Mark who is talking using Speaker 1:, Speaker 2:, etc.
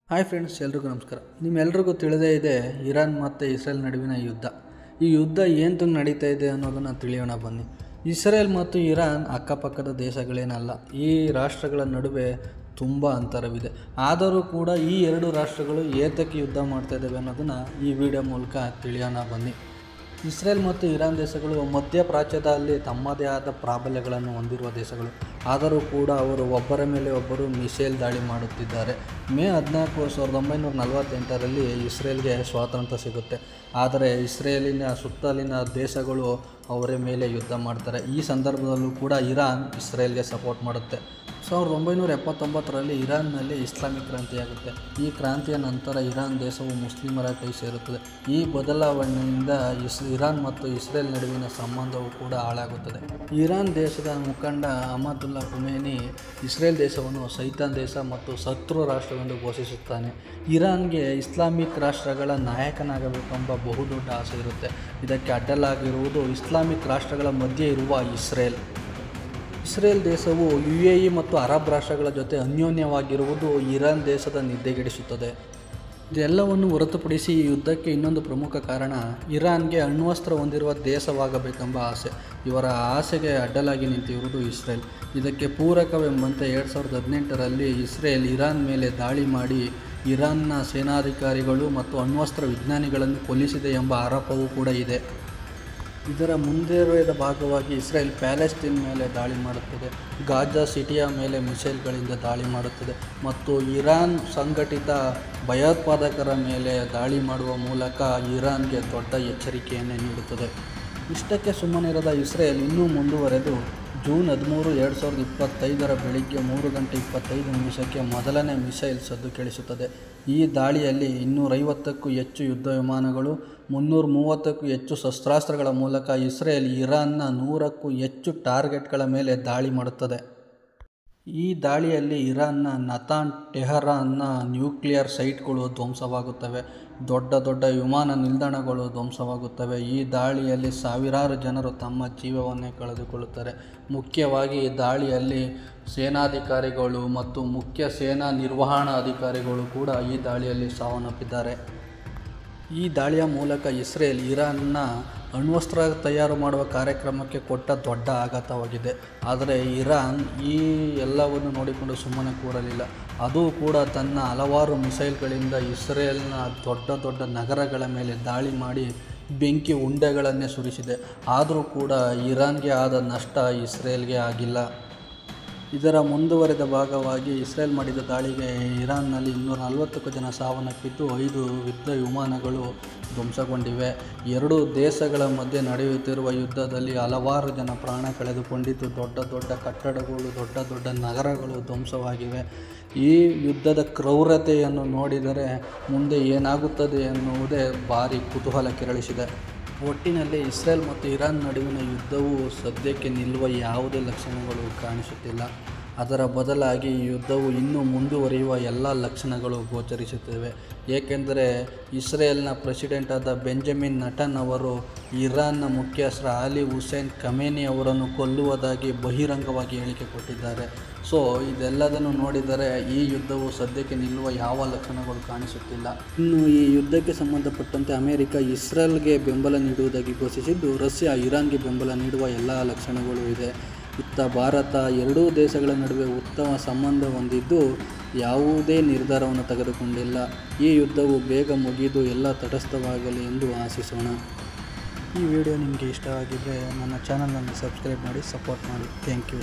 Speaker 1: Hi friends, ಎಲ್ರಿಗೂ ನಮಸ್ಕಾರ. ನಿಮ್ಮೆಲ್ರಿಗೂ ತಿಳಿದೇ ಇದೆ ಇರಾನ್ ಮತ್ತು ಇಸ್ರೇಲ್ ನಡುವಿನ ಯುದ್ಧ. ಈ ಯುದ್ಧ ಏನು ನಡೀತಾ ಇದೆ ಅನ್ನೋದನ್ನು ತಿಳಿಯೋಣ ಬನ್ನಿ. ಇಸ್ರೇಲ್ ಮತ್ತು ಇರಾನ್ ಅಕ್ಕಪಕ್ಕದ ದೇಶಗಳೇನಲ್ಲ. ಈ ರಾಷ್ಟ್ರಗಳ ನಡುವೆ ತುಂಬ ಅಂತರವಿದೆ. ಆದರೂ ಕೂಡ ಈ ಎರಡು ರಾಷ್ಟ್ರಗಳು ಏತಕ್ಕೆ ಯುದ್ಧ ಮಾಡ್ತಾ ಇದ್ದಾವೆ ಅನ್ನೋದನ್ನು ಈ ವಿಡಿಯೋ ಮೂಲಕ ತಿಳಿಯೋಣ ಬನ್ನಿ. ಇಸ್ರೇಲ್ ಮತ್ತು ಇರಾನ್ ದೇಶಗಳು ಮಧ್ಯಪ್ರಾಚ್ಯದಲ್ಲಿ ತಮ್ಮದೇ ಆದ ಪ್ರಾಬಲ್ಯಗಳನ್ನು ಹೊಂದಿರುವ ದೇಶಗಳು. ಆದರೂ ಕೂಡ ಅವರು ಒಬ್ಬರ ಮೇಲೆ ಒಬ್ಬರು ಮಿಸೈಲ್ ದಾಳಿ ಮಾಡುತ್ತಿದ್ದಾರೆ. ಮೇ 14, 1948ರಲ್ಲಿ ಇಸ್ರೇಲ್ಗೆ ಸ್ವಾತಂತ್ರ್ಯ ಸಿಗುತ್ತೆ. ಆದರೆ ಇಸ್ರೇಲಿನ ಸುತ್ತಲಿನ ದೇಶಗಳು ಅವರ ಮೇಲೆ ಯುದ್ಧ ಮಾಡ್ತಾರೆ. ಈ ಸಂದರ್ಭದಲ್ಲೂ ಕೂಡ ಇರಾನ್ ಇಸ್ರೇಲ್ಗೆ ಸಪೋರ್ಟ್ ಮಾಡುತ್ತೆ. 1979ರಲ್ಲಿ ಇರಾನ್ನಲ್ಲಿ ಇಸ್ಲಾಮಿಕ್ ಕ್ರಾಂತಿಯಾಗುತ್ತೆ. ಈ ಕ್ರಾಂತಿಯ ನಂತರ ಇರಾನ್ ದೇಶವು ಮುಸ್ಲಿಮರ ಕೈ ಸೇರುತ್ತದೆ. ಈ ಬದಲಾವಣೆಯಿಂದ ಇರಾನ್ ಮತ್ತು ಇಸ್ರೇಲ್ ನಡುವಿನ ಸಂಬಂಧವು ಕೂಡ ಹಾಳಾಗುತ್ತದೆ. ಇರಾನ್ ದೇಶದ ಮುಖಂಡ ಅಹಮದುಲ್ಲಾ ಖುಮೇನಿ ಇಸ್ರೇಲ್ ದೇಶವನ್ನು ಸೈತಾನ್ ದೇಶ ಮತ್ತು ಶತ್ರು ರಾಷ್ಟ್ರವೆಂದು ಘೋಷಿಸುತ್ತಾನೆ. ಇರಾನ್ಗೆ ಇಸ್ಲಾಮಿಕ್ ರಾಷ್ಟ್ರಗಳ ನಾಯಕನಾಗಬೇಕೆಂಬ ಬಹುದೊಡ್ಡ ಆಸೆ ಇರುತ್ತೆ. ಇದಕ್ಕೆ ಅಡ್ಡಲಾಗಿರುವುದು ಇಸ್ಲಾಮಿಕ್ ರಾಷ್ಟ್ರಗಳ ಮಧ್ಯೆ ಇರುವ ಇಸ್ರೇಲ್ ದೇಶವು UAE ಮತ್ತು ಅರಬ್ ರಾಷ್ಟ್ರಗಳ ಜೊತೆ ಅನ್ಯೋನ್ಯವಾಗಿರುವುದು ಇರಾನ್ ದೇಶದ ನಿದ್ದೆಗೆಡಿಸುತ್ತದೆ. ಇದೆಲ್ಲವನ್ನು ಹೊರತುಪಡಿಸಿ ಈ ಯುದ್ಧಕ್ಕೆ ಇನ್ನೊಂದು ಪ್ರಮುಖ ಕಾರಣ ಇರಾನ್ಗೆ ಅಣ್ವಸ್ತ್ರ ಹೊಂದಿರುವ ದೇಶವಾಗಬೇಕೆಂಬ ಆಸೆ. ಇವರ ಆಸೆಗೆ ಅಡ್ಡಲಾಗಿ ನಿಂತಿರುವುದು ಇಸ್ರೇಲ್. ಇದಕ್ಕೆ ಪೂರಕವೆಂಬಂತೆ 2018ರಲ್ಲಿ ಇಸ್ರೇಲ್ ಇರಾನ್ ಮೇಲೆ ದಾಳಿ ಮಾಡಿ ಇರಾನ್ನ ಸೇನಾಧಿಕಾರಿಗಳು ಮತ್ತು ಅಣ್ವಸ್ತ್ರ ವಿಜ್ಞಾನಿಗಳನ್ನು ಕೊಲ್ಲಿಸಿದೆ ಎಂಬ ಆರೋಪವೂ ಕೂಡ ಇದೆ. ಇದರ ಮುಂದುವರೆದ ಭಾಗವಾಗಿ ಇಸ್ರೇಲ್ ಪ್ಯಾಲೆಸ್ತೀನ್ ಮೇಲೆ ದಾಳಿ ಮಾಡುತ್ತದೆ, ಗಾಜಾ ಸಿಟಿಯ ಮೇಲೆ ಮಿಸೈಲ್ಗಳಿಂದ ದಾಳಿ ಮಾಡುತ್ತದೆ ಮತ್ತು ಇರಾನ್ ಸಂಘಟಿತ ಭಯೋತ್ಪಾದಕರ ಮೇಲೆ ದಾಳಿ ಮಾಡುವ ಮೂಲಕ ಇರಾನ್ಗೆ ದೊಡ್ಡ ಎಚ್ಚರಿಕೆಯನ್ನು ನೀಡುತ್ತದೆ. ಇಷ್ಟಕ್ಕೆ ಸುಮ್ಮನಿರದ ಇಸ್ರೇಲ್ ಇನ್ನೂ ಮುಂದುವರೆದು ಜೂನ್ 13, 2025 ಬೆಳಿಗ್ಗೆ 3:25 ಮೊದಲನೇ ಮಿಸೈಲ್ ಸದ್ದು ಕೇಳಿಸುತ್ತದೆ. ಈ ದಾಳಿಯಲ್ಲಿ 250ಕ್ಕೂ ಹೆಚ್ಚು ಯುದ್ಧ ವಿಮಾನಗಳು, 330ಕ್ಕೂ ಹೆಚ್ಚು ಶಸ್ತ್ರಾಸ್ತ್ರಗಳ ಮೂಲಕ ಇಸ್ರೇಲ್ ಇರಾನ್ನ 100ಕ್ಕೂ ಹೆಚ್ಚು ಟಾರ್ಗೆಟ್ಗಳ ಮೇಲೆ ದಾಳಿ ಮಾಡುತ್ತದೆ. ಈ ದಾಳಿಯಲ್ಲಿ ಇರಾನ್ನ ನತಾನ್, ಟೆಹರಾನ್ನ ನ್ಯೂಕ್ಲಿಯರ್ ಸೈಟ್ಗಳು ಧ್ವಂಸವಾಗುತ್ತವೆ. ದೊಡ್ಡ ವಿಮಾನ ನಿಲ್ದಾಣಗಳು ಧ್ವಂಸವಾಗುತ್ತವೆ. ಈ ದಾಳಿಯಲ್ಲಿ ಸಾವಿರಾರು ಜನರು ತಮ್ಮ ಜೀವವನ್ನೇ ಕಳೆದುಕೊಳ್ಳುತ್ತಾರೆ. ಮುಖ್ಯವಾಗಿ ಈ ದಾಳಿಯಲ್ಲಿ ಸೇನಾಧಿಕಾರಿಗಳು ಮತ್ತು ಮುಖ್ಯ ಸೇನಾ ನಿರ್ವಹಣಾ ಅಧಿಕಾರಿಗಳು ಕೂಡ ಈ ದಾಳಿಯಲ್ಲಿ ಸಾವನ್ನಪ್ಪಿದ್ದಾರೆ. ಈ ದಾಳಿಯ ಮೂಲಕ ಇಸ್ರೇಲ್ ಇರಾನ್ನ ಅಣ್ವಸ್ತ್ರ ತಯಾರು ಮಾಡುವ ಕಾರ್ಯಕ್ರಮಕ್ಕೆ ಕೊಟ್ಟ ದೊಡ್ಡ ಆಘಾತವಾಗಿದೆ. ಆದರೆ ಇರಾನ್ ಈ ಎಲ್ಲವನ್ನು ನೋಡಿಕೊಂಡು ಸುಮ್ಮನೆ ಕೂರಲಿಲ್ಲ. ಅದು ಕೂಡ ತನ್ನ ಹಲವಾರು ಮಿಸೈಲ್ಗಳಿಂದ ಇಸ್ರೇಲ್ನ ದೊಡ್ಡ ನಗರಗಳ ಮೇಲೆ ದಾಳಿ ಮಾಡಿ ಬೆಂಕಿ ಉಂಡೆಗಳನ್ನೇ ಸುರಿಸಿದೆ. ಆದರೂ ಕೂಡ ಇರಾನ್ಗೆ ಆದ ನಷ್ಟ ಇಸ್ರೇಲ್ಗೆ ಆಗಿಲ್ಲ. ಇದರ ಮುಂದುವರೆದ ಭಾಗವಾಗಿ ಇಸ್ರೇಲ್ ಮಾಡಿದ ದಾಳಿಗೆ ಇರಾನ್ನಲ್ಲಿ 240ಕ್ಕೂ ಜನ ಸಾವನ್ನಪ್ಪಿದ್ದು, 5 ಯುದ್ಧ ವಿಮಾನಗಳು ಧ್ವಂಸಗೊಂಡಿವೆ. ಎರಡೂ ದೇಶಗಳ ಮಧ್ಯೆ ನಡೆಯುತ್ತಿರುವ ಯುದ್ಧದಲ್ಲಿ ಹಲವಾರು ಜನ ಪ್ರಾಣ ಕಳೆದುಕೊಂಡಿದ್ದು, ದೊಡ್ಡ ಕಟ್ಟಡಗಳು, ದೊಡ್ಡ ನಗರಗಳು ಧ್ವಂಸವಾಗಿವೆ. ಈ ಯುದ್ಧದ ಕ್ರೌರ್ಯತೆಯನ್ನು ನೋಡಿದರೆ ಮುಂದೆ ಏನಾಗುತ್ತದೆ ಎನ್ನುವುದೇ ಭಾರಿ ಕುತೂಹಲ ಕೆರಳಿಸಿದೆ. ಒಟ್ಟಿನಲ್ಲಿ ಇಸ್ರೇಲ್ ಮತ್ತು ಇರಾನ್ ನಡುವಿನ ಯುದ್ಧವು ಸದ್ಯಕ್ಕೆ ನಿಲ್ಲುವ ಯಾವುದೇ ಲಕ್ಷಣಗಳು ಕಾಣಿಸುತ್ತಿಲ್ಲ. ಅದರ ಬದಲಾಗಿ ಈ ಯುದ್ಧವು ಇನ್ನೂ ಮುಂದುವರಿಯುವ ಎಲ್ಲ ಲಕ್ಷಣಗಳು ಗೋಚರಿಸುತ್ತಿವೆ. ಏಕೆಂದರೆ ಇಸ್ರೇಲ್ನ ಪ್ರೆಸಿಡೆಂಟ್ ಆದ ಬೆಂಜಮಿನ್ ನೆಟನ್ ಅವರು ಇರಾನ್ನ ಮುಖ್ಯಸ್ಥ ಅಲಿ ಹುಸೇನ್ ಖಮೇನಿ ಅವರನ್ನು ಕೊಲ್ಲುವುದಾಗಿ ಬಹಿರಂಗವಾಗಿ ಹೇಳಿಕೆ ಕೊಟ್ಟಿದ್ದಾರೆ. ಸೊ ಇದೆಲ್ಲದನ್ನು ನೋಡಿದರೆ ಈ ಯುದ್ಧವು ಸದ್ಯಕ್ಕೆ ನಿಲ್ಲುವ ಯಾವ ಲಕ್ಷಣಗಳು ಕಾಣಿಸುತ್ತಿಲ್ಲ. ಇನ್ನು ಈ ಯುದ್ಧಕ್ಕೆ ಸಂಬಂಧಪಟ್ಟಂತೆ ಅಮೆರಿಕ ಇಸ್ರೇಲ್ಗೆ ಬೆಂಬಲ ನೀಡುವುದಾಗಿ ಘೋಷಿಸಿದ್ದು, ರಷ್ಯಾ ಇರಾನ್ಗೆ ಬೆಂಬಲ ನೀಡುವ ಎಲ್ಲ ಲಕ್ಷಣಗಳು ಇದೆ. ಇತ್ತ ಭಾರತ ಎರಡೂ ದೇಶಗಳ ನಡುವೆ ಉತ್ತಮ ಸಂಬಂಧ ಹೊಂದಿದ್ದು ಯಾವುದೇ ನಿರ್ಧಾರವನ್ನು ತೆಗೆದುಕೊಂಡಿಲ್ಲ. ಈ ಯುದ್ಧವು ಬೇಗ ಮುಗಿದು ಎಲ್ಲ ತಟಸ್ಥವಾಗಲಿ ಎಂದು ಆಶಿಸೋಣ. ಈ ವಿಡಿಯೋ ನಿಮಗೆ ಇಷ್ಟವಾಗಿದ್ದರೆ ನನ್ನ ಚಾನಲನ್ನು ಸಬ್ಸ್ಕ್ರೈಬ್ ಮಾಡಿ, ಸಪೋರ್ಟ್ ಮಾಡಿ. Thank you.